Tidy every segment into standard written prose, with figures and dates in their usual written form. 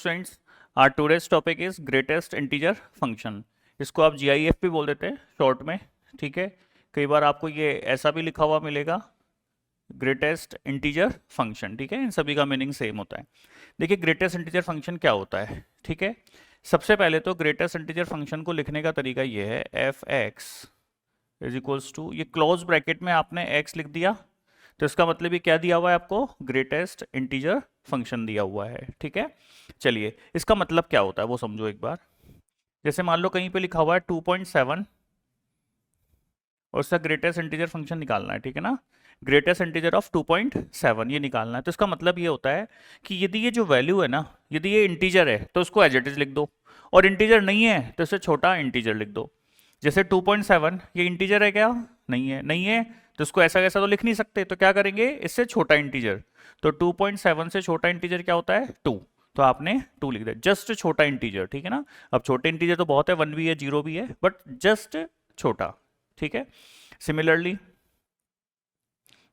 Students, our today's topic is greatest integer function. इसको आप GIF भी बोल देते हैं शॉर्ट में, ठीक है। कई बार आपको ये ऐसा भी लिखा हुआ मिलेगा, ग्रेटेस्ट इंटीजर फंक्शन, ठीक है। इन सभी का मीनिंग सेम होता है। देखिए ग्रेटेस्ट इंटीजर फंक्शन क्या होता है, ठीक है। सबसे पहले तो ग्रेटेस्ट इंटीजर फंक्शन को लिखने का तरीका ये है, F X is equals to, ये क्लोज ब्रैकेट में आपने x लिख दिया, तो इसका मतलब ये क्या दिया हुआ है आपको, ग्रेटेस्ट इंटीजर फंक्शन दिया हुआ है, ठीक है। चलिए इसका मतलब क्या होता है वो समझो एक बार। जैसे मान लो कहीं पे लिखा हुआ है 2.7 और उसका ग्रेटेस्ट इंटीजर फंक्शन निकालना है, ठीक है ना। ग्रेटेस्ट इंटीजर ऑफ 2.7 ये निकालना है, तो इसका मतलब ये होता है कि यदि ये जो वैल्यू है ना, यदि ये इंटीजर है तो उसको एज इट इज लिख दो, और इंटीजर नहीं है तो इसे छोटा इंटीजर लिख दो। जैसे 2.7 ये इंटीजर है क्या, नहीं है, नहीं है तो इसको ऐसा कैसा तो लिख नहीं सकते, तो क्या करेंगे, इससे छोटा इंटीजर। तो 2.7 से छोटा इंटीजर क्या होता है, 2, तो आपने 2 लिख दिया, जस्ट छोटा इंटीजर, ठीक है ना। अब छोटे इंटीजर तो बहुत है, 1 भी है, 0 भी है, बट जस्ट छोटा, ठीक है। सिमिलरली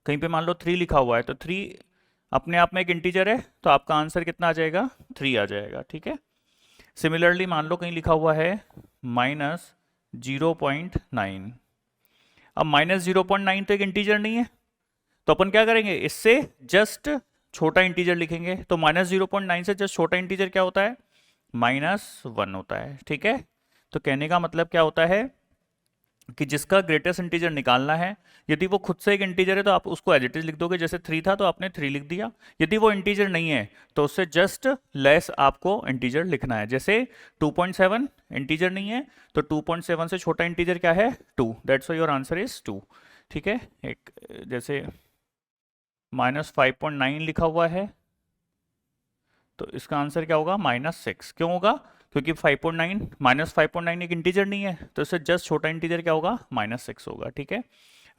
कहीं पे मान लो 3 लिखा हुआ है, तो 3 अपने आप में एक इंटीजर है, तो आपका आंसर कितना आ जाएगा, 3 आ जाएगा, ठीक है। सिमिलरली मान लो कहीं लिखा हुआ है -0.9, अब -0.9 तो एक इंटीजर नहीं है, तो अपन क्या करेंगे, इससे जस्ट छोटा इंटीजर लिखेंगे। तो -0.9 से जस्ट छोटा इंटीजर क्या होता है, -1 होता है, ठीक है। तो कहने का मतलब क्या होता है कि जिसका ग्रेटेस्ट इंटीजर निकालना है, यदि वो खुद से एक इंटीजर है तो आप उसको एज इट इज लिख दोगे, जैसे 3 था तो आपने 3 लिख दिया। यदि वो इंटीजर नहीं है तो उससे जस्ट लेस आपको इंटीजर लिखना है। जैसे 2.7 इंटीजर नहीं है, तो 2.7 से छोटा इंटीजर क्या है, 2, that's why your answer is 2, ठीक है। एक जैसे -5.9 लिखा हुआ है, तो इसका आंसर क्या होगा, -6, क्यों होगा, क्योंकि 5.9 -5.9 एक इंटीजर नहीं है, तो इससे जस्ट छोटा इंटीजर क्या होगा, -6 होगा, ठीक है।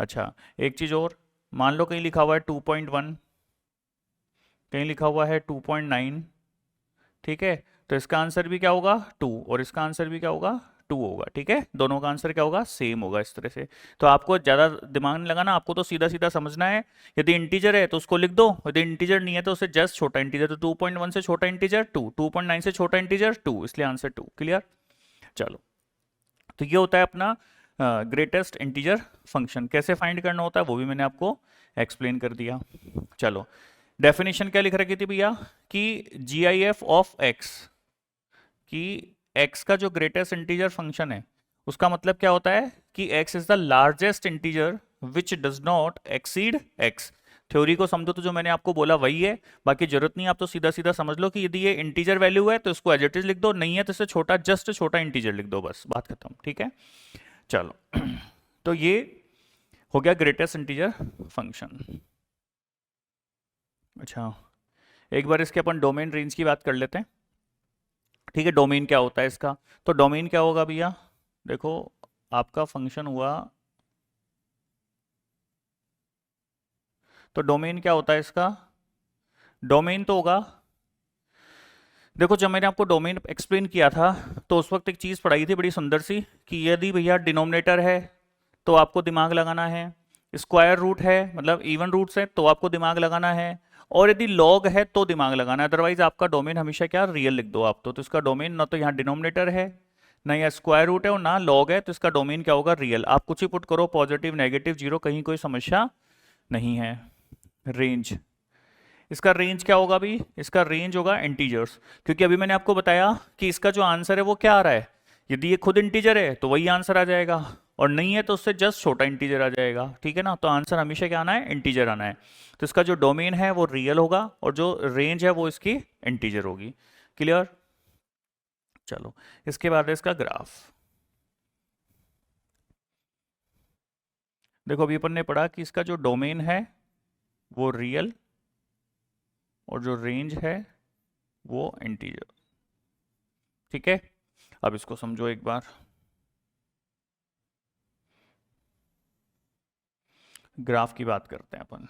अच्छा एक चीज और, मान लो कहीं लिखा हुआ है 2.1, कहीं लिखा हुआ है 2.9, ठीक है। तो इसका आंसर भी क्या होगा, 2, और इसका आंसर भी क्या होगा, 2 होगा, ठीक है। दोनों का आंसर क्या होगा, सेम होगा, इस तरह से। तो आपको ज़्यादा दिमाग नहीं लगाना, आपको तो सीधा सीधा समझना है। यदि इंटीजर है तो उसको लिख दो, यदि इंटीजर नहीं है तो उससे जस्ट छोटा इंटीजर, तो 2.1 से छोटा इंटीजर 2, 2.9 से छोटा इंटीजर 2, इसलिए आंसर 2, क्लियर। चलो, तो ये होता है अपना ग्रेटेस्ट इंटीजर फंक्शन। कैसे फाइंड करना होता है वो भी मैंने आपको एक्सप्लेन कर दिया। चलो, डेफिनेशन क्या लिख रखी थी भैया, कि GIF ऑफ x, कि x का जो ग्रेटेस्ट इंटीजर फंक्शन है उसका मतलब क्या होता है कि x is the largest integer which does not exceed x। Theory को समझो तो जो मैंने आपको बोला वही है, बाकी जरूरत नहीं, आप तो सीधा सीधा समझ लो कि यदि ये इंटीजर वैल्यू है तो इसको एज इट इज लिख दो, नहीं है तो इससे छोटा, जस्ट छोटा इंटीजर लिख दो, बस बात खत्म, ठीक है। चलो तो ये हो गया ग्रेटेस्ट इंटीजर फंक्शन। अच्छा एक बार इसके अपन डोमेन रेंज की बात कर लेते हैं, ठीक है। डोमेन क्या होता है इसका, तो डोमेन क्या होगा भैया, देखो आपका फंक्शन हुआ, तो डोमेन क्या होता है इसका, डोमेन तो होगा, देखो जब मैंने आपको डोमेन एक्सप्लेन किया था तो उस वक्त एक चीज़ पढ़ाई थी बड़ी सुंदर सी, कि यदि भैया डिनोमिनेटर है तो आपको दिमाग लगाना है, स्क्वायर रूट है मतलब इवन रूट्स है तो आपको दिमाग लगाना है, और यदि लॉग है तो दिमाग लगाना है, अदरवाइज आपका डोमेन हमेशा क्या, रियल लिख दो आप तो इसका डोमेन ना तो यहाँ डिनोमिनेटर है, ना यहाँ स्क्वायर रूट है और ना लॉग है, तो इसका डोमेन क्या होगा, रियल। आप कुछ ही पुट करो, पॉजिटिव नेगेटिव जीरो, कहीं कोई समस्या नहीं है। रेंज, इसका रेंज क्या होगा अभी, इसका रेंज होगा इंटीजर्स, क्योंकि अभी मैंने आपको बताया कि इसका जो आंसर है वो क्या आ रहा है, यदि ये खुद इंटीजर है तो वही आंसर आ जाएगा, और नहीं है तो उससे जस्ट छोटा इंटीजर आ जाएगा, ठीक है ना। तो आंसर हमेशा क्या आना है, इंटीजर आना है। तो इसका जो डोमेन है वो रियल होगा और जो रेंज है वो इसकी इंटीजर होगी, क्लियर। चलो इसके बाद है इसका ग्राफ। देखो अभी अपन ने पढ़ा कि इसका जो डोमेन है वो रियल और जो रेंज है वो इंटीजर, ठीक है। अब इसको समझो एक बार, ग्राफ की बात करते हैं अपन।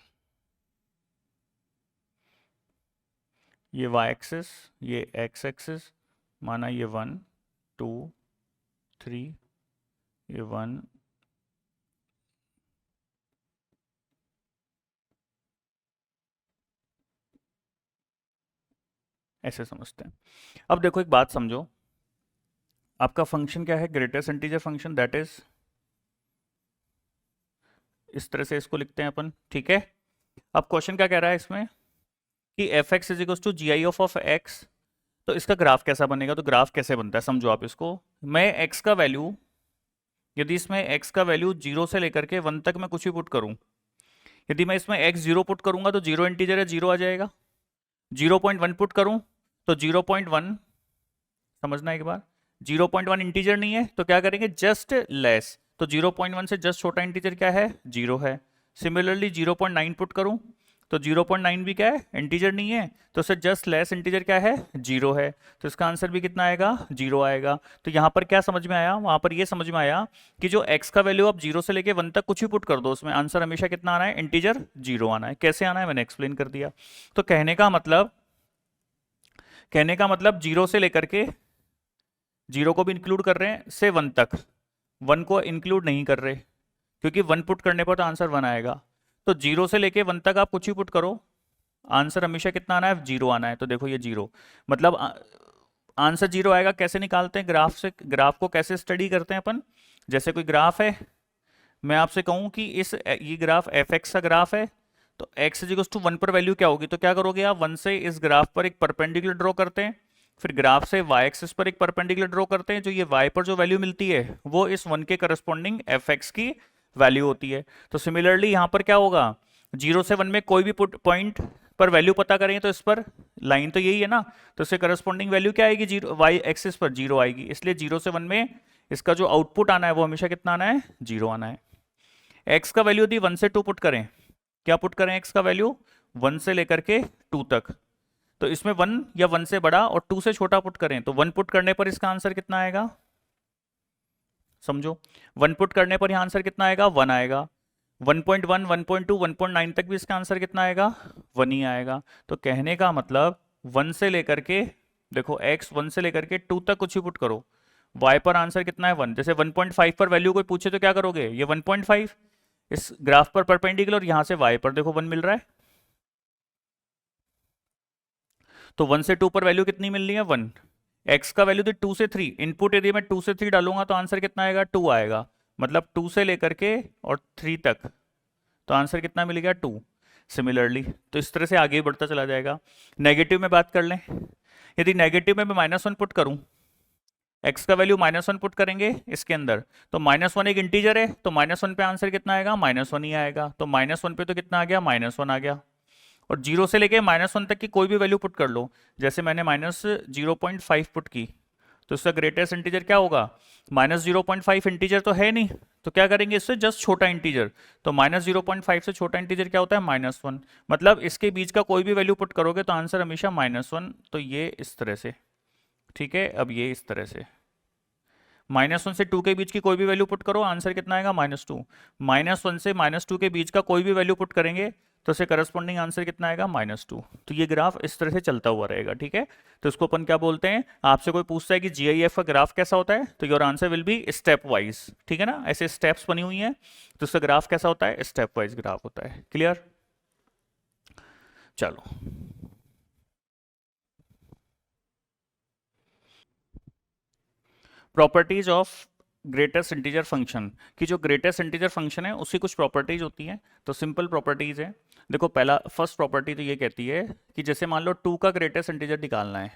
ये y एक्सिस, ये x एक्सिस, माना ये 1 2 3, ये 1 ऐसे समझते हैं। अब देखो एक बात समझो, आपका फंक्शन क्या है, greatest integer function, that is इस तरह से इसको लिखते हैं अपन, ठीक है। अब क्वेश्चन क्या कह रहा है इसमें कि F X is equal to G I of X, तो इसका ग्राफ कैसा बनेगा, तो ग्राफ कैसे बनता है समझो आप इसको। मैं एक्स का वैल्यू, यदि इसमें एक्स का वैल्यू 0 से लेकर के 1 तक मैं कुछ भी पुट करूं, यदि मैं इसमें एक्स 0 पुट करूंगा तो 0 इंटीजर है, 0 आ जाएगा। 0.1 पुट करूं तो 0.1, समझना एक बार, 0.1 इंटीजर नहीं है तो क्या करेंगे, जस्ट लेस, तो 0.1 से जस्ट छोटा इंटीजर क्या है, 0 है। सिमिलरली 0.9 पुट करूं तो 0.9 भी क्या है, इंटीजर नहीं है, तो उससे जस्ट लेस इंटीजर क्या है, 0 है। तो इसका आंसर भी कितना आएगा, 0 आएगा। तो यहाँ पर क्या समझ में आया, वहां पर ये समझ में आया कि जो x का वैल्यू आप 0 से लेके 1 तक कुछ भी पुट कर दो, उसमें आंसर हमेशा कितना आना है, इंटीजर 0 आना है। कैसे आना है मैंने एक्सप्लेन कर दिया। तो कहने का मतलब 0 से लेकर के, 0 को भी इंक्लूड कर रहे हैं, से 1 तक, 1 को इंक्लूड नहीं कर रहे, क्योंकि 1 पुट करने पर तो आंसर 1 आएगा। तो 0 से लेके 1 तक आप कुछ ही पुट करो, आंसर हमेशा कितना आना है, 0 आना है। तो देखो ये 0, मतलब आंसर 0 आएगा। कैसे निकालते हैं ग्राफ से, ग्राफ को कैसे स्टडी करते हैं अपन, जैसे कोई ग्राफ है, मैं आपसे कहूं कि ये ग्राफ एफ एक्स का ग्राफ है, तो x इज इक्वल टू 1 पर वैल्यू क्या होगी, तो क्या करोगे आप, 1 से इस ग्राफ पर एक परपेंडिकुलर ड्रॉ करते हैं, फिर ग्राफ से y एक्सिस पर एक परपेंडिकुलर ड्रॉ करते हैं, जो ये y पर जो वैल्यू मिलती है वो इस 1 के करस्पॉन्डिंग एफ एक्स की वैल्यू होती है। तो सिमिलरली यहाँ पर क्या होगा, 0 से 1 में कोई भी पॉइंट पर वैल्यू पता करेंगे तो इस पर लाइन तो यही है ना, तो इससे करस्पॉन्डिंग वैल्यू क्या आएगी, 0 y एक्सिस पर 0 आएगी। इसलिए 0 से 1 में इसका जो आउटपुट आना है वो हमेशा कितना आना है, 0 आना है। x का वैल्यू यदि 1 से 2 पुट करें, क्या पुट करें, x का वैल्यू 1 से लेकर के 2 तक, तो इसमें 1 या 1 से बड़ा और 2 से छोटा पुट करें, तो 1 पुट करने पर इसका आंसर कितना आएगा, समझो 1 पुट करने पर यहां आंसर कितना आएगा, 1 आएगा। 1.1, 1.2, 1.9 तक भी इसका आंसर कितना आएगा, 1 ही आएगा। तो कहने का मतलब 1 से लेकर के, देखो x 1 से लेकर के 2 तक कुछ ही पुट करो, y पर आंसर कितना है, 1। जैसे 1.5 पर वैल्यू कोई पूछे तो क्या करोगे, ये 1.5 इस ग्राफ पर परपेंडिकुलर, यहां से y पर देखो 1 मिल रहा है, तो 1 से 2 पर वैल्यू कितनी मिल रही है, 1। x का वैल्यू थी 2 से 3, इनपुट यदि मैं 2 से 3 डालूंगा तो आंसर कितना आएगा, 2 आएगा। मतलब 2 से लेकर के और 3 तक, तो आंसर कितना मिलेगा, 2। सिमिलरली तो इस तरह से आगे बढ़ता चला जाएगा। नेगेटिव में बात कर लें, यदि नेगेटिव में मैं -1 पुट करूं, x का वैल्यू -1 पुट करेंगे इसके अंदर, तो -1 एक इंटीजर है, तो -1 पे आंसर कितना आएगा, -1 ही आएगा। तो -1 पे तो कितना आ गया, -1 आ गया। और 0 से लेके -1 तक की कोई भी वैल्यू पुट कर लो, जैसे मैंने -0.5 पुट की, तो इसका ग्रेटेस्ट इंटीजर क्या होगा, -0.5 इंटीजर तो है नहीं, तो क्या करेंगे इससे जस्ट छोटा इंटीजर, तो -0.5 से छोटा इंटीजर क्या होता है, -1। मतलब इसके बीच का कोई भी वैल्यू पुट करोगे तो आंसर हमेशा -1। तो ये इस तरह से, ठीक है। अब ये इस तरह से -1 से 2 के बीच की कोई भी वैल्यू पुट करो, आंसर कितना आएगा, -2। -1 से -2 के बीच का कोई भी वैल्यू पुट करेंगे तो उससे करस्पॉन्डिंग आंसर कितना आएगा, -2। तो ये ग्राफ इस तरह से चलता हुआ रहेगा, ठीक है। तो इसको अपन क्या बोलते हैं, आपसे कोई पूछता है कि GIF का ग्राफ कैसा होता है, तो your answer will be step wise, ठीक है ना, ऐसे स्टेप्स बनी हुई हैं, तो उसका ग्राफ कैसा होता है, स्टेप वाइज ग्राफ होता है। क्लियर, चलो। Properties of greatest integer function, की जो ग्रेटेस्ट इंटीजर फंक्शन है उसकी कुछ प्रॉपर्टीज होती हैं, तो सिंपल प्रॉपर्टीज है। देखो पहला फर्स्ट प्रॉपर्टी तो ये कहती है कि जैसे मान लो 2 का ग्रेटेस्ट इंटीजर निकालना है,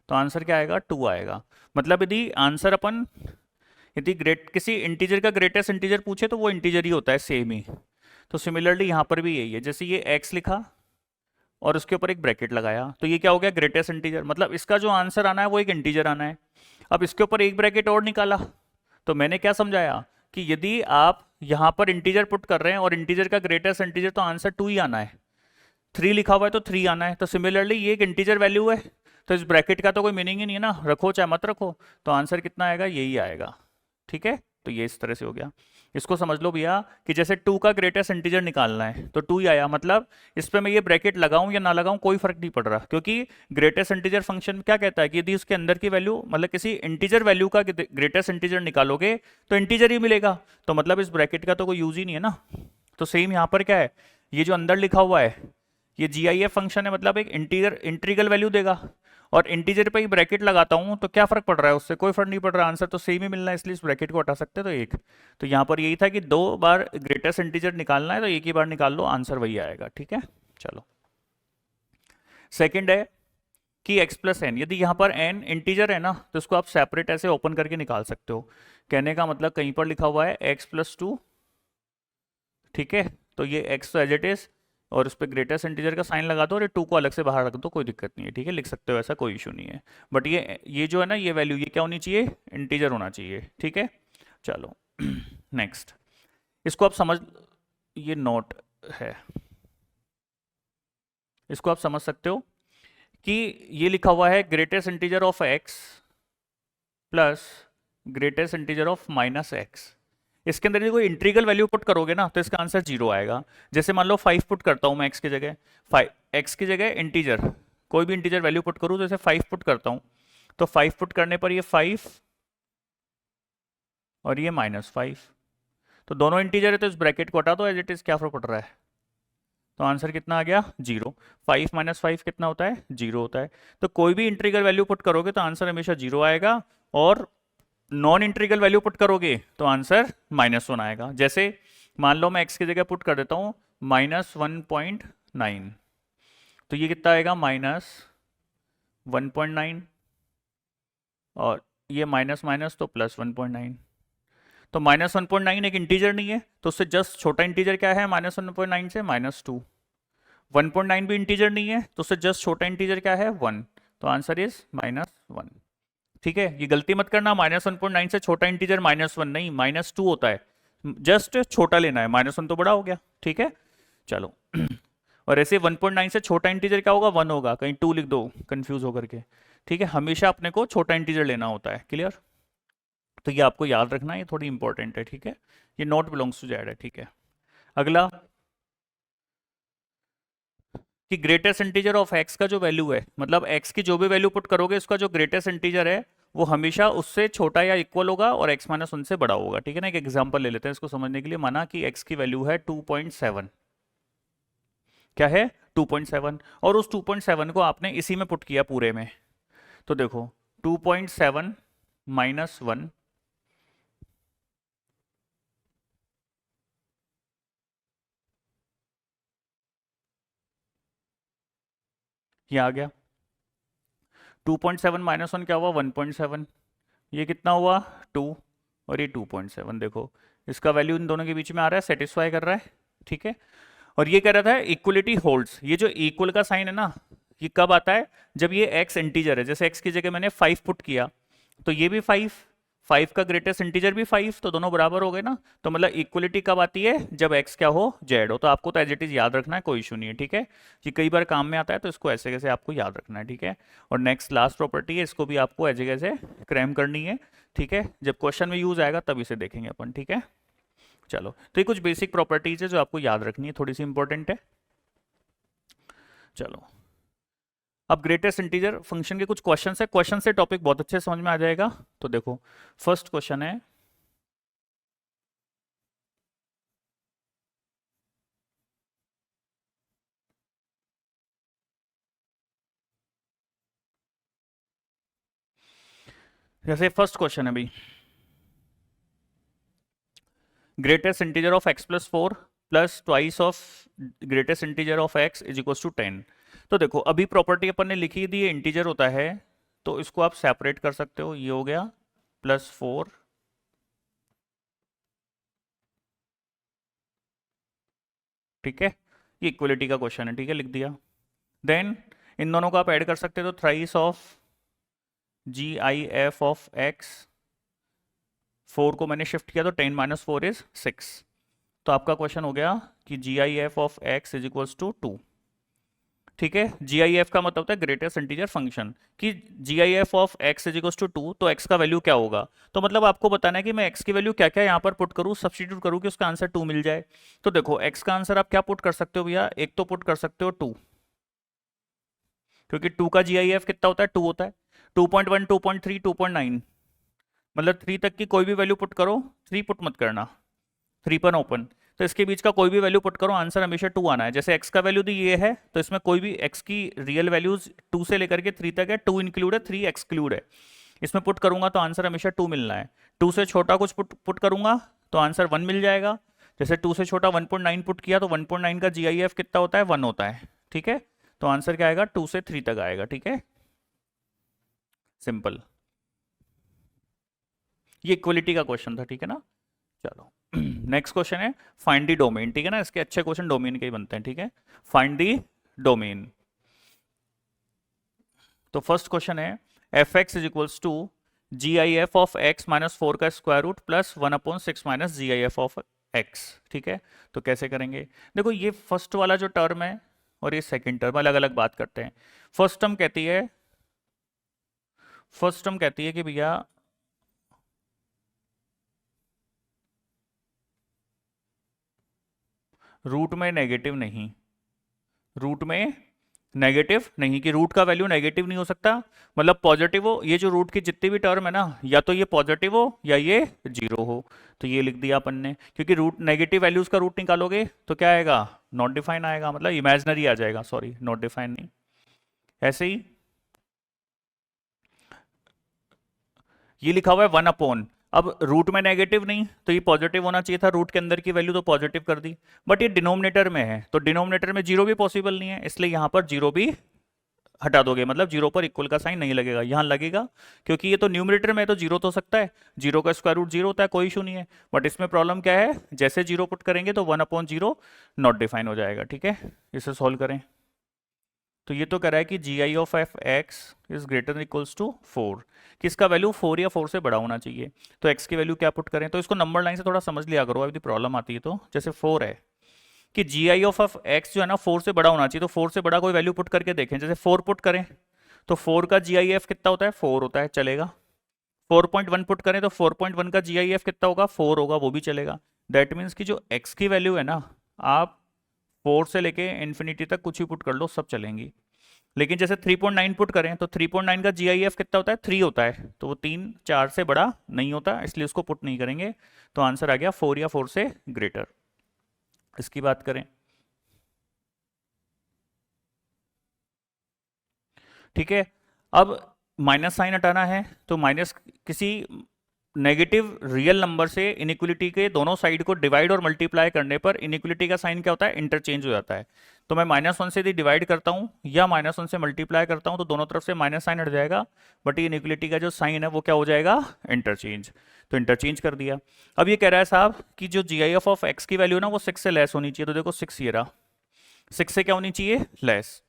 तो आंसर क्या आएगा, 2 आएगा। मतलब यदि आंसर अपन, यदि किसी इंटीजर का ग्रेटेस्ट इंटीजर पूछे तो वो इंटीजर ही होता है, सेम ही। तो सिमिलरली यहाँ पर भी यही है, जैसे ये x लिखा और उसके ऊपर एक ब्रैकेट लगाया, तो ये क्या हो गया, ग्रेटेस्ट इंटीजर। मतलब इसका जो आंसर आना है वो एक इंटीजर आना है। अब इसके ऊपर एक ब्रैकेट और निकाला, तो मैंने क्या समझाया कि यदि आप यहां पर इंटीजर पुट कर रहे हैं और इंटीजर का ग्रेटेस्ट इंटीजर, तो आंसर 2 ही आना है। 3 लिखा हुआ है तो 3 आना है। तो सिमिलरली ये एक इंटीजर वैल्यू है, तो इस ब्रैकेट का तो कोई मीनिंग ही नहीं है ना, रखो चाहे मत रखो, तो आंसर कितना आएगा, यही आएगा, ठीक है। तो ये इस तरह से हो गया। इसको समझ लो भैया कि जैसे 2 का ग्रेटेस्ट इंटीजर निकालना है तो 2 ही आया, मतलब इस पे मैं ये ब्रैकेट लगाऊं या ना लगाऊं कोई फर्क नहीं पड़ रहा, क्योंकि ग्रेटेस्ट इंटीजर फंक्शन क्या कहता है कि यदि उसके अंदर की वैल्यू, मतलब किसी इंटीजर वैल्यू का ग्रेटेस्ट इंटीजर निकालोगे तो इंटीजर ही मिलेगा, तो मतलब इस ब्रैकेट का तो कोई यूज ही नहीं है ना। तो सेम यहाँ पर क्या है, ये जो अंदर लिखा हुआ है ये GIF फंक्शन है, मतलब एक इंटीग्रल वैल्यू देगा, और इंटीजर पे ही ब्रैकेट लगाता हूँ तो क्या फर्क पड़ रहा है, उससे कोई फर्क नहीं पड़ रहा, आंसर तो सेम ही मिलना है, इसलिए इस ब्रैकेट को हटा सकते हैं तो एक। तो यहाँ पर यही था कि 2 बार ग्रेटेस्ट इंटीजर निकालना है तो एक ही बार निकाल लो, आंसर वही आएगा। ठीक है, चलो। सेकंड है कि x प्लस एन, यदि यहाँ पर n इंटीजर है ना तो इसको आप सेपरेट ऐसे ओपन करके निकाल सकते हो। कहने का मतलब कहीं पर लिखा हुआ है x प्लस 2, ठीक है, तो ये x तो एज इट इज, और उस पर ग्रेटेस्ट इंटीजर का साइन लगा दो और ये 2 को अलग से बाहर रख दो, कोई दिक्कत नहीं है। ठीक है, लिख सकते हो, ऐसा कोई इशू नहीं है। बट ये जो है ना, ये वैल्यू ये क्या होनी चाहिए, इंटीजर होना चाहिए। ठीक है, चलो। नेक्स्ट, इसको आप समझ, ये नोट है, इसको आप समझ सकते हो कि ये लिखा हुआ है greatest integer of x plus greatest integer of minus x. इसके अंदर यदि कोई इंटीग्रल वैल्यू पुट करोगे ना तो इसका आंसर 0 आएगा। जैसे मान लो 5 पुट करता हूं मैं x की जगह, 5 x की जगह इंटीजर, कोई भी इंटीजर वैल्यू पुट करूं, जैसे 5 पुट करता हूं, तो 5 पुट करने पर ये 5 और ये -5, तो दोनों इंटीजर है तो इस ब्रैकेट को हटा दो, एज इट इज, क्या फर्क पड़ रहा है, तो आंसर कितना आ गया, 0। 5 - 5 कितना होता है, 0 होता है। तो कोई भी इंटीग्रल वैल्यू पुट करोगे तो आंसर हमेशा 0 आएगा, और नॉन इंटीग्रल वैल्यू पुट करोगे तो आंसर -1 आएगा। जैसे मान लो मैं x की जगह पुट कर देता हूँ -1.9, तो ये कितना आएगा, -1.9, और ये माइनस माइनस तो +1.9, तो -1.9 एक इंटीजर नहीं है, तो उससे जस्ट छोटा इंटीजर क्या है -1.9 से, -2। 1.9 भी इंटीजर नहीं है, तो उससे जस्ट छोटा इंटीजर क्या है, 1, तो आंसर इज -1। ठीक है, ये गलती मत करना, -1.9 से छोटा इंटीजर -1 नहीं, -2 होता है, जस्ट छोटा लेना है, -1 तो बड़ा हो गया। ठीक है, चलो। और ऐसे 1.9 से छोटा इंटीजर क्या होगा, 1 होगा, कहीं 2 लिख दो कंफ्यूज होकर के। ठीक है, हमेशा अपने को छोटा इंटीजर लेना होता है, क्लियर। तो ये आपको याद रखना है, ये थोड़ी इंपॉर्टेंट है। ठीक है, ये नॉट बिलोंग्स टू जेड है। ठीक है, अगला कि ग्रेटेस्ट इंटीजर ऑफ x का जो वैल्यू है, मतलब x की जो भी वैल्यू पुट करोगे उसका जो ग्रेटेस्ट इंटीजर है वो हमेशा उससे छोटा या इक्वल होगा और x माइनस उनसे बड़ा होगा। ठीक है ना, एक एग्जांपल ले लेते हैं इसको समझने के लिए। माना कि x की वैल्यू है 2.7, क्या है, 2.7, और उस 2.7 को आपने इसी में पुट किया पूरे में, तो देखो 2.7 -1, ये आ गया, 2.7 -1 क्या हुआ, 1.7, ये कितना हुआ, 2, और ये 2.7, देखो इसका वैल्यू इन दोनों के बीच में आ रहा है, सेटिस्फाई कर रहा है। ठीक है, और ये कह रहा था इक्वलिटी होल्ड्स, ये जो इक्वल का साइन है ना, ये कब आता है, जब ये x इंटीजर है, जैसे x की जगह मैंने 5 पुट किया तो ये भी 5, 5 का ग्रेटेस्ट इंटीजर भी 5, तो दोनों बराबर हो गए ना। तो मतलब इक्वलिटी कब आती है, जब x क्या हो, z हो। तो आपको तो एज इट इज याद रखना है, कोई इशू नहीं है। ठीक है, ये कई बार काम में आता है तो इसको ऐसे कैसे आपको याद रखना है। ठीक है, और नेक्स्ट लास्ट प्रॉपर्टी है, इसको भी आपको ऐसे कैसे क्रैम करनी है। ठीक है, जब क्वेश्चन में यूज आएगा तब इसे देखेंगे अपन। ठीक है, चलो, तो ये कुछ बेसिक प्रॉपर्टीज है जो आपको याद रखनी है, थोड़ी सी इंपॉर्टेंट है। चलो, अब ग्रेटेस्ट इंटीजर फंक्शन के कुछ क्वेश्चन है, क्वेश्चन से टॉपिक बहुत अच्छे समझ में आ जाएगा। तो देखो, फर्स्ट क्वेश्चन है, जैसे फर्स्ट क्वेश्चन है भाई, greatest integer of x plus 4 plus twice of greatest integer of x is equal to 10। तो देखो, अभी प्रॉपर्टी अपन ने लिखी थी, ये इंटीजर होता है तो इसको आप सेपरेट कर सकते हो, ये हो गया +4, ठीक है, ये इक्वलिटी का क्वेश्चन है। ठीक है, लिख दिया। देन इन दोनों को आप ऐड कर सकते हो, तो thrice of GIF of x, 4 को मैंने शिफ्ट किया तो 10 - 4 इज 6। तो आपका क्वेश्चन हो गया कि GIF of x is equals to 2। ठीक है, GIF का मतलब होता है ग्रेटेस्ट इंटीजर फंक्शन, कि GIF of x is equals to 2, तो x का वैल्यू क्या होगा। तो मतलब आपको बताना है कि मैं x की वैल्यू क्या क्या यहाँ पर पुट करूँ, सब्सटीट्यूट करूँ कि उसका आंसर 2 मिल जाए। तो देखो, x का आंसर आप क्या पुट कर सकते हो भैया, एक तो पुट कर सकते हो 2, क्योंकि 2 का GIF कितना होता है, 2 होता है, 2.1, 2.3, 2.9, मतलब 3 तक की कोई भी वैल्यू पुट करो, 3 पुट मत करना, 3 पर ओपन, तो इसके बीच का कोई भी वैल्यू पुट करो, आंसर हमेशा 2 आना है। जैसे x का वैल्यू दी ये है, तो इसमें कोई भी x की रियल वैल्यूज 2 से लेकर के 3 तक है, 2 इंक्लूड है, 3 एक्सक्लूड है। इसमें पुट करूंगा तो आंसर हमेशा 2 मिलना है। 2 से छोटा कुछ पुट करूंगा तो आंसर 1 मिल जाएगा। जैसे 2 से छोटा 1.9 पुट किया तो 1.9 का GIF कितना होता है, 1 होता है। ठीक है, तो आंसर क्या आएगा, 2 से 3 तक आएगा। ठीक है, सिंपल। ये इक्वलिटी का क्वेश्चन था, ठीक है ना। चलो नेक्स्ट क्वेश्चन है फाइंड द डोमेन। ठीक है ना, इसके अच्छे क्वेश्चन डोमेन के ही बनते हैं। ठीक है, फाइंड द डोमेन। तो फर्स्ट क्वेश्चन है F X is equals to GIF of x minus 4 का square root plus 1/6 minus GIF of x। ठीक है, तो कैसे करेंगे। देखो ये फर्स्ट वाला जो टर्म है और ये सेकंड टर्म अलग अलग बात करते हैं। फर्स्ट टर्म कहती है कि भैया रूट में नेगेटिव नहीं, रूट में नेगेटिव नहीं, कि रूट का वैल्यू नेगेटिव नहीं हो सकता, मतलब पॉजिटिव हो। ये जो रूट की जितनी भी टर्म है ना, या तो ये पॉजिटिव हो या ये जीरो हो। तो ये लिख दिया अपन ने, क्योंकि रूट नेगेटिव वैल्यूज का रूट निकालोगे तो क्या आएगा, नॉट डिफाइन आएगा, मतलब इमेजिनरी आ जाएगा, सॉरी नॉट डिफाइन नहीं। ऐसे ही ये लिखा हुआ है 1/, अब रूट में नेगेटिव नहीं तो ये पॉजिटिव होना चाहिए था, रूट के अंदर की वैल्यू तो पॉजिटिव कर दी, बट ये डिनोमिनेटर में है तो डिनोमिनेटर में जीरो भी पॉसिबल नहीं है, इसलिए यहां पर जीरो भी हटा दोगे, मतलब जीरो पर इक्वल का साइन नहीं लगेगा, यहां लगेगा क्योंकि ये तो न्यूमरेटर में है, तो जीरो तो हो सकता है, जीरो का स्क्वायर रूट जीरो होता है, कोई इशू नहीं है। बट इसमें प्रॉब्लम क्या है, जैसे जीरो पुट करेंगे तो 1/0 नॉट डिफाइन हो जाएगा। ठीक है, इसे सॉल्व करें तो ये तो कह रहा है कि GI of F X is greater equals to 4, कि इसका वैल्यू 4 या 4 से बड़ा होना चाहिए। तो x की वैल्यू क्या पुट करें, तो इसको नंबर लाइन से थोड़ा समझ लिया करो, अभी प्रॉब्लम आती है। तो जैसे 4 है कि GI ऑफ एफ एक्स जो है ना 4 से बड़ा होना चाहिए, तो 4 से बड़ा कोई वैल्यू पुट करके देखें। जैसे 4 पुट करें तो 4 का GIF कितना होता है, 4 होता है, चलेगा। 4.1 पुट करें तो 4.1 का GIF कितना होगा, 4 होगा, वो भी चलेगा। दैट मीन्स कि जो x की वैल्यू है ना, आप 4 से लेके इन्फिनिटी तक कुछ भी पुट कर लो, सब चलेंगी। लेकिन जैसे 3.9 पुट करें तो 3.9 का GIF कितना होता है, 3 होता है, तो वो 3 4 से बड़ा नहीं होता, इसलिए उसको पुट नहीं करेंगे। तो आंसर आ गया 4 या 4 से ग्रेटर। इसकी बात करें, ठीक है, अब माइनस साइन हटाना है तो माइनस किसी नेगेटिव रियल नंबर से इनइक्वलिटी के दोनों साइड को डिवाइड और मल्टीप्लाई करने पर इनइक्वलिटी का साइन क्या होता है, इंटरचेंज हो जाता है। तो मैं -1 से यदि डिवाइड करता हूं या -1 से मल्टीप्लाई करता हूं तो दोनों तरफ से माइनस साइन हट जाएगा, बट ये इनइक्वलिटी का जो साइन है वो क्या हो जाएगा, इंटरचेंज। तो इंटरचेंज कर दिया। अब ये कह रहा है साहब कि जो GIF ऑफ x की वैल्यू ना वो 6 से लेस होनी चाहिए, तो देखो 6 ये रहा, 6 से क्या होनी चाहिए, लेस।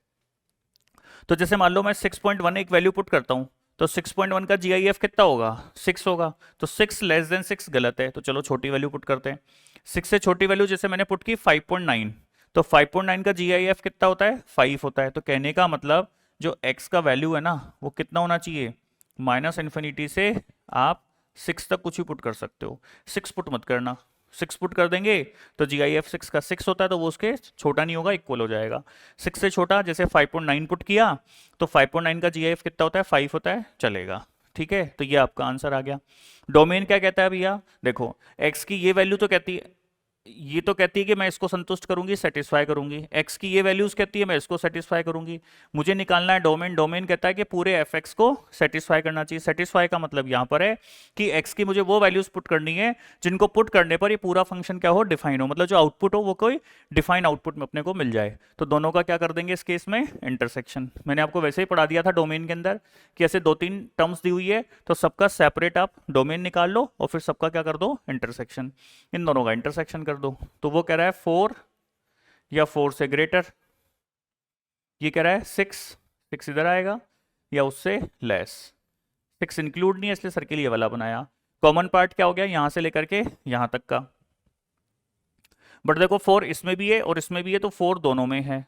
तो जैसे मान लो मैं 6.1 एक वैल्यू पुट करता हूं तो 6.1 का GIF कितना होगा, 6 होगा, तो 6 लेस देन 6 गलत है, तो चलो छोटी वैल्यू पुट करते हैं। 6 से छोटी वैल्यू जैसे मैंने पुट की 5.9, तो 5.9 का GIF कितना होता है, 5 होता है। तो कहने का मतलब जो x का वैल्यू है ना वो कितना होना चाहिए, -∞ से आप 6 तक कुछ भी पुट कर सकते हो, 6 पुट मत करना। 6 पुट कर देंगे तो GIF 6 का 6 होता है, तो वो उसके छोटा नहीं होगा, इक्वल हो जाएगा। 6 से छोटा जैसे 5.9 पुट किया तो 5.9 का GIF कितना होता है, 5 होता है, चलेगा। ठीक है, तो ये आपका आंसर आ गया। डोमेन क्या कहता है भैया, देखो x की ये वैल्यू तो कहती है, ये तो कहती है कि मैं इसको संतुष्ट करूंगी, सेटिस्फाई करूंगी। x की ये वैल्यूज कहती है मैं इसको सेटिस्फाई करूंगी। मुझे निकालना है डोमेन, डोमेन कहता है कि पूरे fx को सेटिस्फाई करना चाहिए। सेटिस्फाई का मतलब यहां पर है कि x की मुझे वो वैल्यूज पुट करनी है जिनको पुट करने पर ये पूरा फंक्शन क्या हो, डिफाइन हो, मतलब जो आउटपुट हो वो कोई डिफाइन आउटपुट में अपने को मिल जाए। तो दोनों का क्या कर देंगे इस केस में, इंटरसेक्शन। मैंने आपको वैसे ही पढ़ा दिया था डोमेन के अंदर कि ऐसे 2-3 टर्म्स दी हुई है तो सबका सेपरेट आप डोमेन निकाल लो और फिर सबका क्या कर दो, इंटरसेक्शन, इन दोनों का इंटरसेक्शन कर दो। तो वो कह रहा है 4 या 4 से ग्रेटर, ये कह रहा है 6, 6 इधर आएगा, या उससे लेस। 6 इंक्लूड नहीं है इसलिए सर्किल ये वाला बनाया। कॉमन पार्ट क्या हो गया, यहां से लेकर के यहां तक का। बट देखो 4 इसमें भी है और इसमें भी है, तो 4 दोनों में है,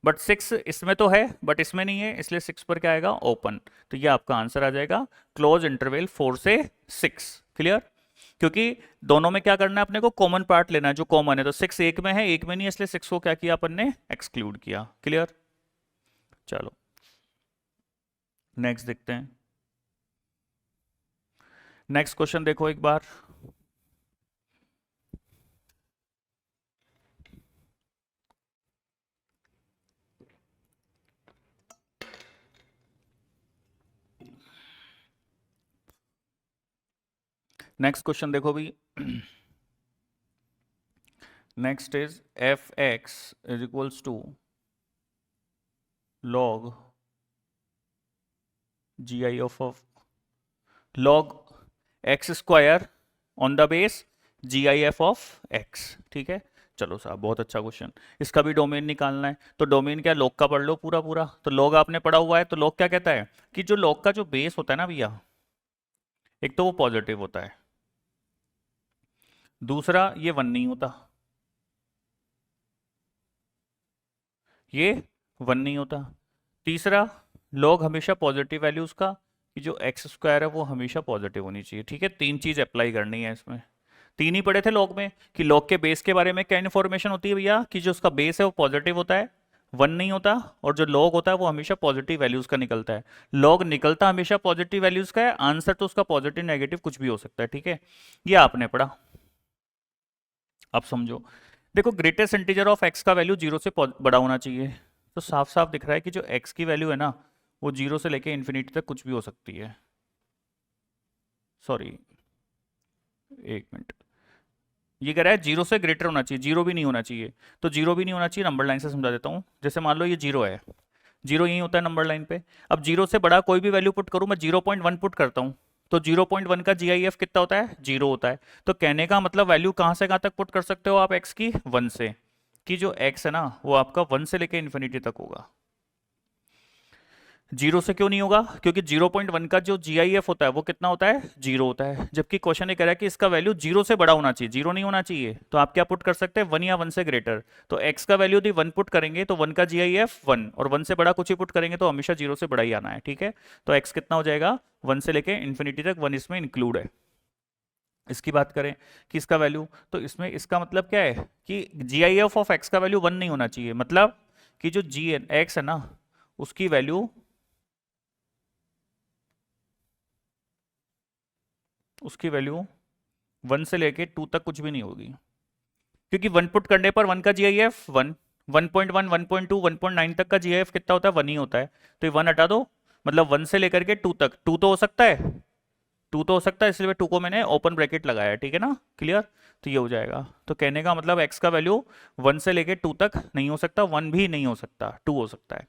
बट 6 इसमें तो है बट इसमें नहीं है, इसलिए 6 पर क्या आएगा, ओपन। तो ये आपका आंसर आ जाएगा, क्लोज इंटरवल 4 से 6। क्लियर, क्योंकि दोनों में क्या करना है अपने को, कॉमन पार्ट लेना है जो कॉमन है। तो 6 एक में है, एक में नहीं है, इसलिए 6 को क्या किया अपन ने, एक्सक्लूड किया। क्लियर, चलो नेक्स्ट देखते हैं। नेक्स्ट क्वेश्चन देखो एक बार, नेक्स्ट क्वेश्चन देखो भी। Next is F X is equals to log G I of log X square on the base G I F of X. ठीक है, चलो साहब बहुत अच्छा क्वेश्चन। इसका भी डोमेन निकालना है, तो डोमेन क्या, log का पढ़ लो पूरा पूरा। तो log आपने पढ़ा हुआ है, तो log क्या कहता है कि जो log का जो बेस होता है ना भैया, एक तो वो पॉजिटिव होता है, दूसरा ये 1 नहीं होता, ये 1 नहीं होता, तीसरा log हमेशा पॉजिटिव वैल्यूज का, कि जो एक्स स्क्वायर है वो हमेशा पॉजिटिव होनी चाहिए। ठीक है, तीन चीज अप्लाई करनी है इसमें। तीन ही पढ़े थे log में कि log के बेस के बारे में क्या इन्फॉर्मेशन होती है भैया, कि जो उसका बेस है वो पॉजिटिव होता है, 1 नहीं होता, और जो log होता है वो हमेशा पॉजिटिव वैल्यूज का निकलता है। log निकलता हमेशा पॉजिटिव वैल्यूज का है, आंसर तो उसका पॉजिटिव नेगेटिव कुछ भी हो सकता है। ठीक है, ये आपने पढ़ा। अब समझो, देखो ग्रेटेस्ट इंटीजर ऑफ एक्स का वैल्यू 0 से बड़ा होना चाहिए। तो साफ साफ दिख रहा है कि जो एक्स की वैल्यू है ना, वो 0 से लेके इन्फिनिटी तक कुछ भी हो सकती है। सॉरी, एक मिनट, ये कह रहा है 0 से ग्रेटर होना चाहिए, 0 भी नहीं होना चाहिए। तो 0 भी नहीं होना चाहिए, नंबर लाइन से समझा देता हूँ। जैसे मान लो ये 0 है, 0 यही होता है नंबर लाइन पे। अब 0 से बड़ा कोई भी वैल्यू पुट करूँ, मैं 0.1 पुट करता हूँ, तो 0.1 का GIF कितना होता है, 0 होता है। तो कहने का मतलब वैल्यू कहाँ से कहाँ तक पुट कर सकते हो आप एक्स की, 1 से, कि जो एक्स है ना वो आपका 1 से लेके इन्फिनिटी तक होगा। 0 से क्यों नहीं होगा, क्योंकि 0.1 का जो GIF होता है वो कितना होता है, 0 होता है। जबकि क्वेश्चन ये कह रहा है कि इसका वैल्यू 0 से बड़ा होना चाहिए, 0 नहीं होना चाहिए। तो आप क्या पुट कर सकते हैं, 1 या 1 से ग्रेटर। तो x का वैल्यू यदि 1 पुट करेंगे तो 1 का GIF 1, और 1 से बड़ा कुछ ही पुट करेंगे तो हमेशा 0 से बड़ा ही आना है। ठीक है, तो x कितना हो जाएगा, 1 से लेके इन्फिनिटी तक, 1 इसमें इंक्लूड है। इसकी बात करें कि इसका वैल्यू, तो इसमें इसका मतलब क्या है कि GIF ऑफ x का वैल्यू 1 नहीं होना चाहिए, मतलब कि जो x है ना उसकी वैल्यू, उसकी वैल्यू 1 से लेके 2 तक कुछ भी नहीं होगी। क्योंकि 1 पुट करने पर 1 का GIF 1, 1.1, 1.2, 1.9 तक का GIF कितना होता है, 1 ही होता है। तो ये 1 हटा दो, मतलब 1 से लेकर के 2 तक, 2 तो हो सकता है, 2 तो हो सकता है, इसलिए 2 को मैंने ओपन ब्रैकेट लगाया है। ठीक है ना, क्लियर। तो ये हो जाएगा। तो कहने का मतलब x का वैल्यू 1 से लेके 2 तक नहीं हो सकता, 1 भी नहीं हो सकता, 2 हो सकता है।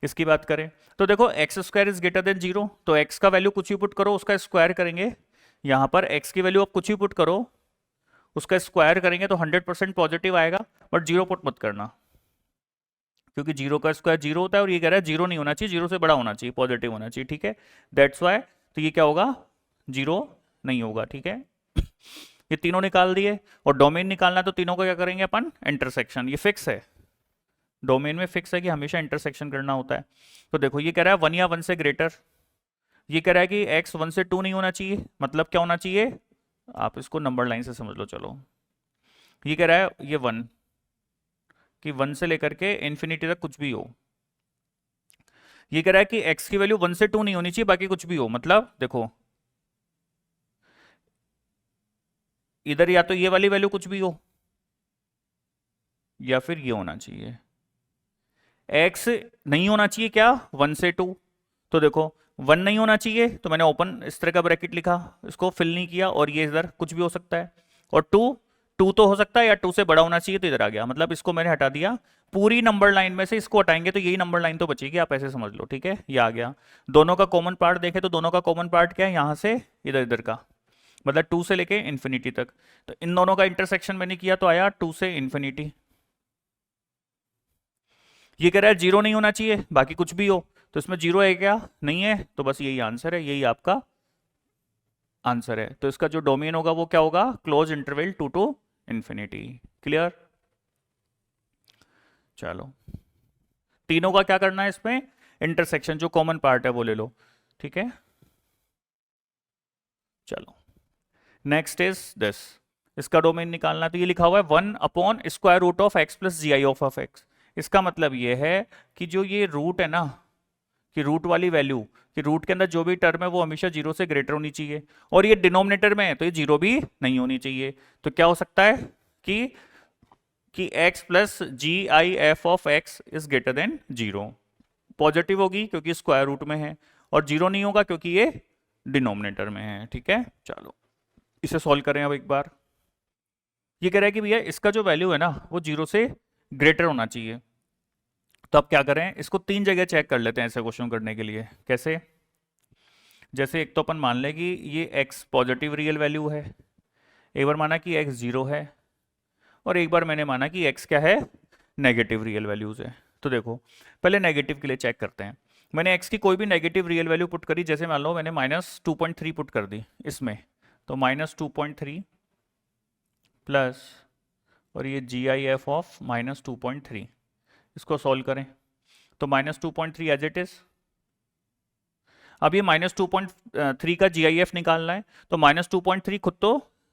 इसकी बात करें तो देखो x square is greater than 0, तो x का वैल्यू कुछ भी पुट करो उसका स्क्वायर करेंगे। यहां पर x की वैल्यू आप कुछ भी पुट करो उसका स्क्वायर करेंगे तो 100% पॉजिटिव आएगा, बट 0 पुट मत करना, क्योंकि 0 का स्क्वायर 0 होता है, और ये कह रहा है 0 नहीं होना चाहिए, 0 से बड़ा होना चाहिए, पॉजिटिव होना चाहिए। ठीक है, दैट्स वाई, तो ये क्या होगा, 0 नहीं होगा। ठीक है, ये तीनों निकाल दिए, और डोमेन निकालना है, तो तीनों को क्या करेंगे अपन, इंटरसेक्शन। ये फिक्स है, डोमेन में फिक्स है कि हमेशा इंटरसेक्शन करना होता है। तो देखो ये कह रहा है 1 या 1 से ग्रेटर, ये कह रहा है कि x 1 से 2 नहीं होना चाहिए, मतलब क्या होना चाहिए, आप इसको नंबर लाइन से समझ लो। चलो, ये कह रहा है ये 1, कि 1 से लेकर के इन्फिनिटी तक कुछ भी हो। ये कह रहा है कि x की वैल्यू 1 से 2 नहीं होनी चाहिए, बाकी कुछ भी हो। मतलब देखो इधर या तो ये वाली वैल्यू कुछ भी हो, या फिर ये होना चाहिए। x नहीं होना चाहिए क्या, 1 से 2, तो देखो 1 नहीं होना चाहिए, तो मैंने ओपन इस तरह का ब्रैकेट लिखा, इसको फिल नहीं किया, और ये इधर कुछ भी हो सकता है। और 2 तो हो सकता है, या 2 से बड़ा होना चाहिए, तो इधर आ गया, मतलब इसको मैंने हटा दिया। पूरी नंबर लाइन में से इसको हटाएंगे तो यही नंबर लाइन तो बचेगी, आप ऐसे समझ लो। ठीक है, ये आ गया। दोनों का कॉमन पार्ट देखे तो दोनों का कॉमन पार्ट क्या है, यहां से इधर इधर का, मतलब 2 से लेके इन्फिनिटी तक। तो इन दोनों का इंटरसेक्शन मैंने किया तो आया 2 से इन्फिनिटी। ये कह रहा है 0 नहीं होना चाहिए, बाकी कुछ भी हो, तो इसमें 0 है क्या, नहीं है, तो बस यही आंसर है, यही आपका आंसर है। तो इसका जो डोमेन होगा वो क्या होगा, close interval 2 to infinity. Clear, चलो तीनों का क्या करना है इसमें, इंटरसेक्शन, जो कॉमन पार्ट है वो ले लो। ठीक है, चलो नेक्स्ट इज दिस, इसका डोमेन निकालना। तो ये लिखा हुआ है 1 upon square root of X plus GI of X. इसका मतलब ये है कि जो ये रूट है ना, कि रूट वाली वैल्यू, कि रूट के अंदर जो भी टर्म है वो हमेशा 0 से ग्रेटर होनी चाहिए, और ये डिनोमिनेटर में है तो ये 0 भी नहीं होनी चाहिए। तो क्या हो सकता है कि x plus GIF of x is greater than 0। Positive होगी क्योंकि स्क्वायर रूट में है, और 0 नहीं होगा क्योंकि ये डिनोमिनेटर में है। ठीक है, चलो इसे सॉल्व करें अब एक बार। ये कह रहा है कि भैया इसका जो वैल्यू है ना वो 0 से ग्रेटर होना चाहिए। तो अब क्या करें, इसको 3 जगह चेक कर लेते हैं ऐसे क्वेश्चन करने के लिए। कैसे? जैसे एक तो अपन मान लें कि ये x पॉजिटिव रियल वैल्यू है, एक बार माना कि x 0 है, और एक बार मैंने माना कि x क्या है, नेगेटिव रियल वैल्यूज है। तो देखो पहले नेगेटिव के लिए चेक करते हैं। मैंने x की कोई भी नेगेटिव रियल वैल्यू पुट करी, जैसे मान लो मैंने -2.3 पुट कर दी इसमें, तो -2.3 प्लस और ये GIF ऑफ -2.3, इसको सॉल्व करें तो -2.3 एज इट इज। अब ये -2.3 का GIF निकालना है, तो -2.3 खुद तो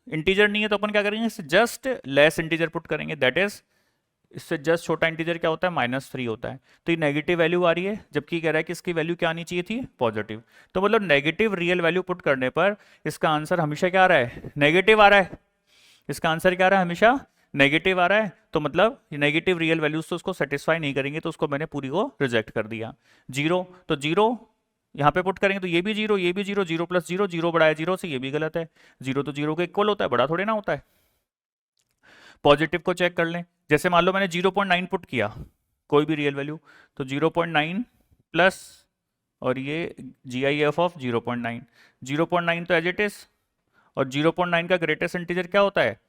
इंटीजर नहीं है, तो अपन क्या करेंगे, इससे जस्ट लेस इंटीजर पुट करेंगे, दैट इज इससे जस्ट छोटा इंटीजर क्या होता है, -3 होता है। तो ये नेगेटिव वैल्यू आ रही है, जबकि कह रहा है कि इसकी वैल्यू क्या आनी चाहिए थी, पॉजिटिव। तो मतलब नेगेटिव रियल वैल्यू पुट करने पर इसका आंसर हमेशा क्या आ रहा है, नेगेटिव आ रहा है। इसका आंसर क्या आ रहा है, हमेशा नेगेटिव आ रहा है। तो मतलब नेगेटिव रियल वैल्यूज तो उसको सेटिस्फाई नहीं करेंगे, तो उसको मैंने पूरी को रिजेक्ट कर दिया। 0 तो 0 यहाँ पे पुट करेंगे तो ये भी 0, ये भी 0, 0 + 0, 0 बड़ा है 0 से, ये भी गलत है। 0 तो 0 के इक्वल होता है, बड़ा थोड़े ना होता है। पॉजिटिव को चेक कर लें, जैसे मान लो मैंने 0.9 पुट किया कोई भी रियल वैल्यू, तो 0.9 प्लस और ये GIF ऑफ 0.9, 0.9 तो एज इट इज, और 0.9 का ग्रेटेस्ट इंटीजर क्या होता है,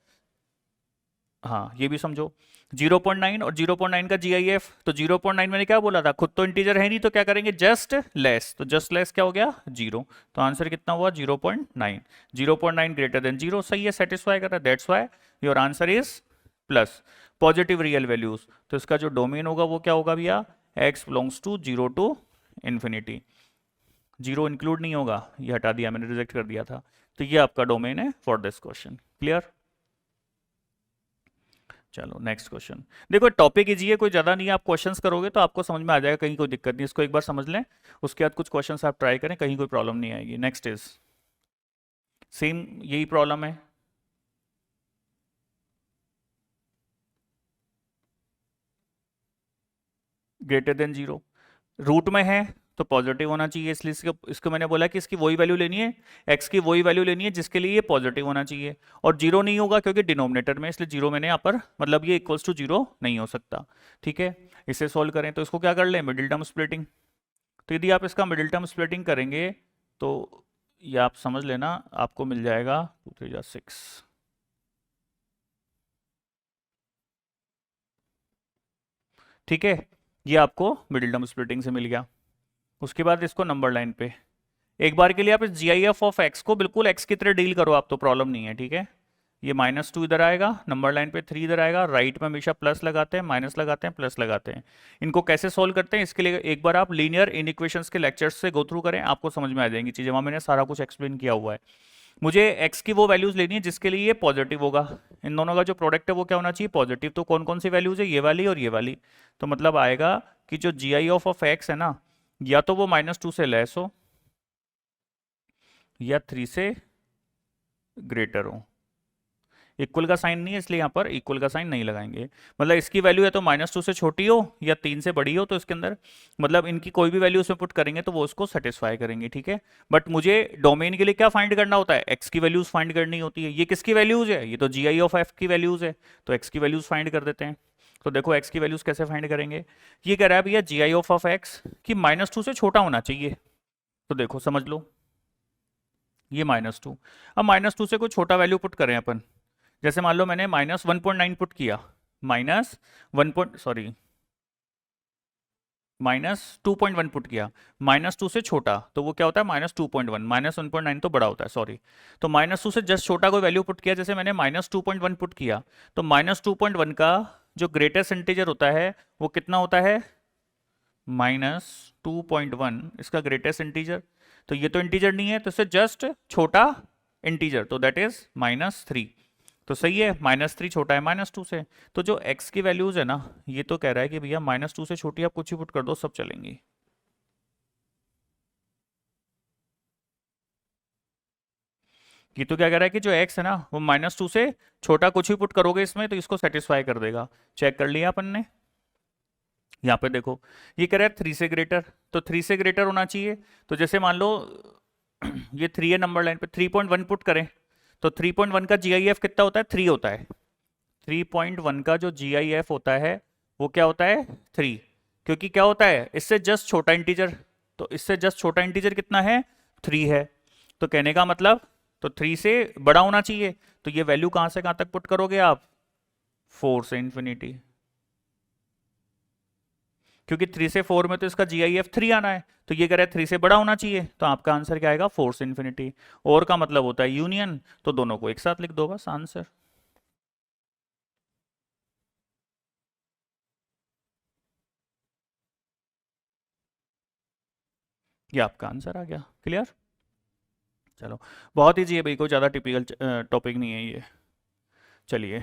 हाँ ये भी समझो, 0.9 और 0.9 का GIF। तो 0.9 मैंने क्या बोला था, खुद तो इंटीजर है नहीं, तो क्या करेंगे, जस्ट लेस। तो जस्ट लेस क्या हो गया, 0। तो आंसर कितना हुआ, 0.9। 0.9 ग्रेटर देन 0, सही है, सेटिस्फाई कर रहा है, that's why your answer is plus. Positive real values, तो इसका जो डोमेन होगा वो क्या होगा भैया, x belongs to 0 to infinity. 0 include नहीं होगा, ये हटा दिया मैंने, रिजेक्ट कर दिया था। तो ये आपका डोमेन है फॉर दिस क्वेश्चन। क्लियर? चलो नेक्स्ट क्वेश्चन। देखो टॉपिक इजी है, कोई ज़्यादा नहीं है, आप क्वेश्चंस करोगे तो आपको समझ में आ जाएगा, कहीं कोई दिक्कत नहीं। इसको एक बार समझ लें, उसके बाद कुछ क्वेश्चंस आप ट्राई करें, कहीं कोई प्रॉब्लम नहीं आएगी। नेक्स्ट इज सेम यही प्रॉब्लम है। ग्रेटर देन 0, रूट में है तो पॉजिटिव होना चाहिए, इसलिए इसको मैंने बोला कि इसकी वही वैल्यू लेनी है, x की वही वैल्यू लेनी है जिसके लिए ये पॉजिटिव होना चाहिए। और 0 नहीं होगा क्योंकि डिनोमिनेटर में, इसलिए 0 मैंने यहाँ पर, मतलब ये इक्वल्स टू 0 नहीं हो सकता। ठीक है, इसे सोल्व करें तो इसको क्या कर लें, मिडिल टर्म स्प्लिटिंग। तो यदि आप इसका मिडिल टर्म स्प्लिटिंग करेंगे तो ये आप समझ लेना, आपको मिल जाएगा 2 3 6। ठीक है, ये आपको मिडिल टर्म स्प्लिटिंग से मिल गया। उसके बाद इसको नंबर लाइन पे एक बार के लिए आप इस GIF ऑफ x को बिल्कुल x की तरह डील करो, आप तो प्रॉब्लम नहीं है। ठीक है, ये -2 इधर आएगा, नंबर लाइन पे 3 इधर आएगा, राइट में हमेशा प्लस लगाते हैं, माइनस लगाते हैं, प्लस लगाते हैं। इनको कैसे सोल्व करते हैं, इसके लिए एक बार आप लीनियर इनइक्वेशंस के लेक्चर्स से गो थ्रू करें, आपको समझ में आ जाएंगी चीज़ें, वहाँ मैंने सारा कुछ एक्सप्लेन किया हुआ है। मुझे x की वो वैल्यूज लेनी है जिसके लिए ये पॉजिटिव होगा, इन दोनों का जो प्रोडक्ट है वो क्या होना चाहिए, पॉजिटिव। तो कौन कौन सी वैल्यूज है, ये वाली और ये वाली। तो मतलब आएगा कि जो GIF ऑफ x है ना, या तो वो -2 से लेस हो या 3 से ग्रेटर हो। इक्वल का साइन नहीं है, इसलिए यहाँ पर इक्वल का साइन नहीं लगाएंगे। मतलब इसकी वैल्यू है तो -2 से छोटी हो या 3 से बड़ी हो, तो इसके अंदर मतलब इनकी कोई भी वैल्यू उसमें पुट करेंगे तो वो उसको सेटिस्फाई करेंगे। ठीक है, बट मुझे डोमेन के लिए क्या फाइंड करना होता है, एक्स की वैल्यूज फाइंड करनी होती है। ये किसकी वैल्यूज है, ये तो GI ऑफ f की वैल्यूज है, तो एक्स की वैल्यूज फाइंड कर देते हैं। तो देखो एक्स की वैल्यूज कैसे फाइंड करेंगे, ये कह रहा है भैया GI ऑफ x कि -2 से छोटा होना चाहिए। तो देखो समझ लो, ये -2, अब -2 से कोई छोटा वैल्यू पुट करें अपन, जैसे मान लो मैंने -1.9 पुट किया, minus one point sorry -2.1 put किया, -2 से छोटा तो वो क्या होता है, -2.1, -1.9 तो बड़ा होता है, सॉरी। तो -2 से जस्ट छोटा कोई वैल्यू पुट किया, जैसे मैंने -2.1 पुट किया, तो -2.1 का जो ग्रेटेस्ट इंटीजर होता है वो कितना होता है, -2.1, इसका ग्रेटेस्ट इंटीजर। तो ये तो इंटीजर नहीं है, तो इससे जस्ट छोटा इंटीजर, तो दैट इज -3। तो सही है, -3 छोटा है -2 से। तो जो x की वैल्यूज है ना, ये तो कह रहा है कि भैया -2 से छोटी आप कुछ ही पुट कर दो, सब चलेंगी। ये तो क्या कह रहा है कि जो x है ना वो -2 से छोटा कुछ भी पुट करोगे इसमें तो इसको सेटिस्फाई कर देगा। चेक कर लिया अपन ने, यहाँ पे देखो ये कह रहा है 3 से ग्रेटर, तो 3 से ग्रेटर होना चाहिए। तो जैसे मान लो ये 3 है, नंबर लाइन पे 3.1 पुट करें तो 3.1 का GIF कितना होता है? 3 होता है। 3.1 का जो GIF होता है वो क्या होता है? 3। क्योंकि क्या होता है, इससे जस्ट छोटा इंटीजर, तो इससे जस्ट छोटा इंटीजर कितना है? 3 है। तो कहने का मतलब, तो 3 से बड़ा होना चाहिए। तो ये वैल्यू कहां से कहां तक पुट करोगे आप? 4 से इंफिनिटी, क्योंकि 3 से 4 में तो इसका GIF 3 आना है, तो ये कह रहा है 3 से बड़ा होना चाहिए, तो आपका आंसर क्या आएगा? 4 से इंफिनिटी। और का मतलब होता है यूनियन, तो दोनों को एक साथ लिख दो बस आंसर। ये आपका आंसर आ गया। क्लियर? चलो, बहुत ईजी है भाई, कोई ज़्यादा टिपिकल टॉपिक नहीं है ये। चलिए,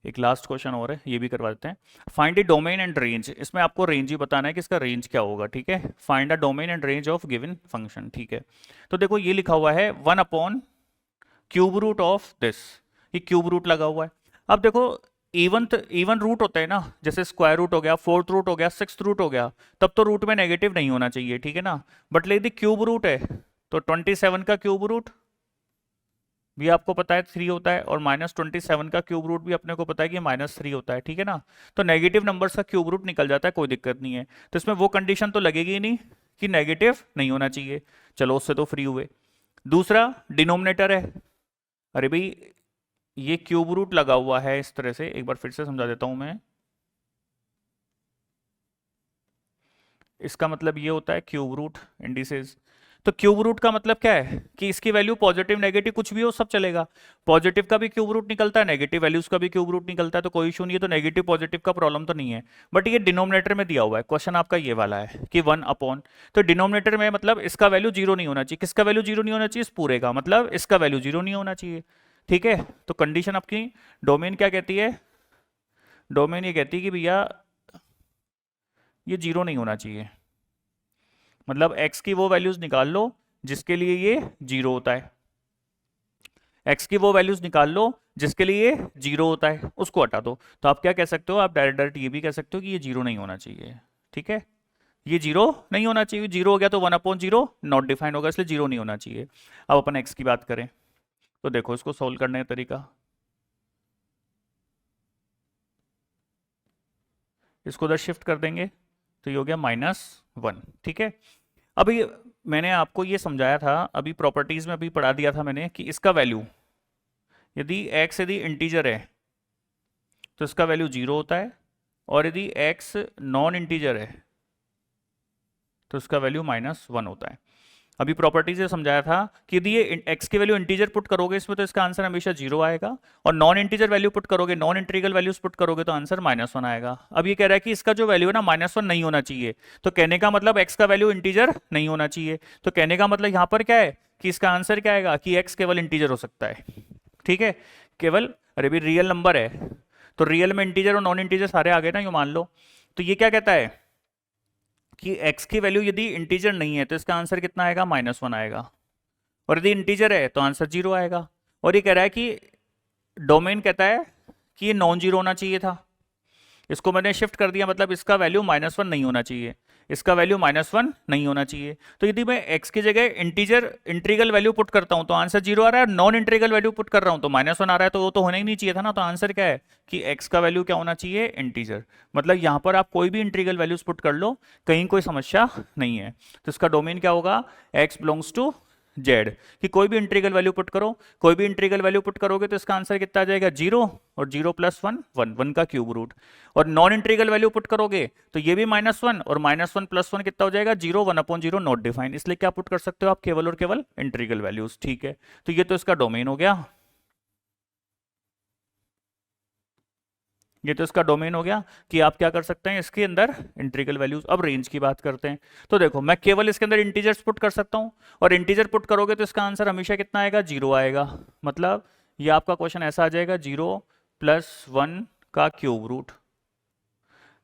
एक लास्ट क्वेश्चन और है, ये भी करवा देते हैं। Find the domain and range. इसमें आपको रेंज ही बताना है कि इसका रेंज क्या होगा, ठीक है। Find the domain and range of given function, ठीक है। तो देखो ये लिखा हुआ है 1 upon cube root of this, ये क्यूब रूट लगा हुआ है। अब देखो इवन रूट होता है ना, जैसे स्क्वायर रूट हो गया, फोर्थ रूट हो गया, सिक्स्थ रूट हो गया, तब तो रूट में नेगेटिव नहीं होना चाहिए, ठीक है ना। बट यदि क्यूब रूट है, तो 27 का क्यूब रूट भी आपको पता है 3 होता है, और -27 का क्यूब रूट भी अपने को पता है कि -3 होता है, ठीक है ना। तो नेगेटिव नंबर्स का क्यूब रूट निकल जाता है, कोई दिक्कत नहीं है। तो इसमें वो कंडीशन तो लगेगी ही नहीं कि नेगेटिव नहीं होना चाहिए। चलो, उससे तो फ्री हुए। दूसरा डिनोमिनेटर है। अरे भाई, ये क्यूब रूट लगा हुआ है इस तरह से, एक बार फिर से समझा देता हूं मैं। इसका मतलब ये होता है क्यूब रूट इंडिसेस। तो क्यूब रूट का मतलब क्या है कि इसकी वैल्यू पॉजिटिव नेगेटिव कुछ भी हो, सब चलेगा। पॉजिटिव का भी क्यूब रूट निकलता है, नेगेटिव वैल्यूज का भी क्यूब रूट निकलता है, तो कोई इशू नहीं है। तो नेगेटिव पॉजिटिव का प्रॉब्लम तो नहीं है। बट ये डिनोमिनेटर में दिया हुआ है, क्वेश्चन आपका ये वाला है कि 1 अपॉन, तो डिनोमिनेटर में मतलब इसका वैल्यू 0 नहीं होना चाहिए। किसका वैल्यू 0 नहीं होना चाहिए? इस पूरे का, मतलब इसका वैल्यू 0 नहीं होना चाहिए, ठीक है। तो कंडीशन आपकी डोमेन क्या कहती है? डोमेन ये कहती है कि भैया ये 0 नहीं होना चाहिए। मतलब x की वो वैल्यूज निकाल लो जिसके लिए ये 0 होता है। x की वो वैल्यूज निकाल लो जिसके लिए ये 0 होता है, उसको हटा दो। तो आप क्या कह सकते हो? आप डायरेक्ट डायरेक्ट ये भी कह सकते हो कि ये 0 नहीं होना चाहिए, ठीक है। ये 0 नहीं होना चाहिए, 0 हो गया तो 1/0 नॉट डिफाइंड होगा, इसलिए 0 नहीं होना चाहिए। अब अपन x की बात करें, तो देखो इसको सोल्व करने का तरीका, इसको उधर शिफ्ट कर देंगे, तो ये हो गया -1, ठीक है। अभी मैंने आपको ये समझाया था, अभी प्रॉपर्टीज में अभी पढ़ा दिया था मैंने कि इसका वैल्यू यदि इंटीजर है तो इसका वैल्यू 0 होता है, और यदि x नॉन इंटीजर है तो इसका वैल्यू -1 होता है। अभी प्रॉपर्टी से समझाया था कि यदि ये x की वैल्यू इंटीजर पुट करोगे इसमें, तो इसका आंसर हमेशा 0 आएगा, और नॉन इंटीजर वैल्यू पुट करोगे, नॉन इंटीग्रल वैल्यूज पुट करोगे, तो आंसर -1 आएगा। अब ये कह रहा है कि इसका जो वैल्यू है ना -1 नहीं होना चाहिए, तो कहने का मतलब x का वैल्यू इंटीजर नहीं होना चाहिए। तो कहने का मतलब यहाँ पर क्या है कि इसका आंसर क्या आएगा कि x केवल इंटीजर हो सकता है, ठीक है। केवल, अरे भी रियल नंबर है, तो रियल में इंटीजर और नॉन इंटीजर सारे आ गए ना, ये मान लो। तो ये क्या कहता है कि x की वैल्यू यदि इंटीजर नहीं है तो इसका आंसर कितना आएगा? -1 आएगा, और यदि इंटीजर है तो आंसर 0 आएगा। और ये कह रहा है कि डोमेन कहता है कि ये नॉन जीरो होना चाहिए था, इसको मैंने शिफ्ट कर दिया, मतलब इसका वैल्यू -1 नहीं होना चाहिए, इसका वैल्यू -1 नहीं होना चाहिए। तो यदि मैं x की जगह इंटीग्रल वैल्यू पुट करता हूं तो आंसर 0 आ रहा है, और नॉन इंटीग्रल वैल्यू पुट कर रहा हूं तो -1 आ रहा है, तो वो तो होना ही नहीं चाहिए था ना। तो आंसर क्या है कि x का वैल्यू क्या होना चाहिए? इंटीजर। मतलब यहां पर आप कोई भी इंटीग्रल वैल्यूज पुट कर लो, कहीं कोई समस्या नहीं है। तो इसका डोमेन क्या होगा? x बिलोंग्स टू जेड, कि कोई भी इंटीग्रल वैल्यू पुट करो, कोई भी इंटीग्रल वैल्यू पुट करोगे तो इसका आंसर कितना आ जाएगा? 0, और 0 + 1 1 1 का क्यूब रूट। और नॉन इंटीग्रल वैल्यू पुट करोगे तो ये भी -1, और -1 + 1 कितना हो जाएगा? 0 1/0 नॉट डिफाइंड। इसलिए क्या पुट कर सकते हो आप? केवल और केवल इंटीग्रल वैल्यूज, ठीक है। तो ये तो इसका डोमेन हो गया, ये तो इसका डोमेन हो गया कि आप क्या कर सकते हैं इसके अंदर इंटीग्रल वैल्यूज। अब रेंज की बात करते हैं, तो देखो मैं केवल इसके अंदर इंटीजर्स पुट कर सकता हूं, और इंटीजर पुट करोगे तो इसका आंसर हमेशा कितना आएगा? 0 आएगा। मतलब ये आपका क्वेश्चन ऐसा आ जाएगा 0 + 1 का क्यूब रूट।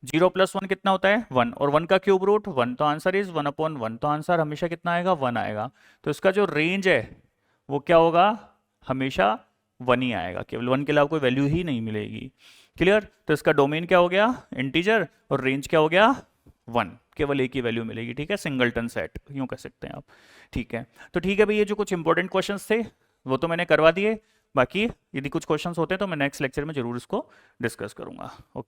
0 + 1 कितना होता है? 1, और 1 का क्यूब रूट 1, तो आंसर इज 1/1, तो आंसर हमेशा कितना आएगा? 1 आएगा। तो इसका जो रेंज है वो क्या होगा? हमेशा 1 ही आएगा, केवल 1 के अलावा कोई वैल्यू ही नहीं मिलेगी। क्लियर? तो इसका डोमेन क्या हो गया? इंटीजर, और रेंज क्या हो गया? 1, केवल एक ही वैल्यू मिलेगी, ठीक है। सिंगलटन सेट यूं कह सकते हैं आप, ठीक है। तो ठीक है भाई, ये जो कुछ इंपॉर्टेंट क्वेश्चंस थे वो तो मैंने करवा दिए, बाकी यदि कुछ क्वेश्चंस होते हैं तो मैं नेक्स्ट लेक्चर में जरूर इसको डिस्कस करूंगा। ओके।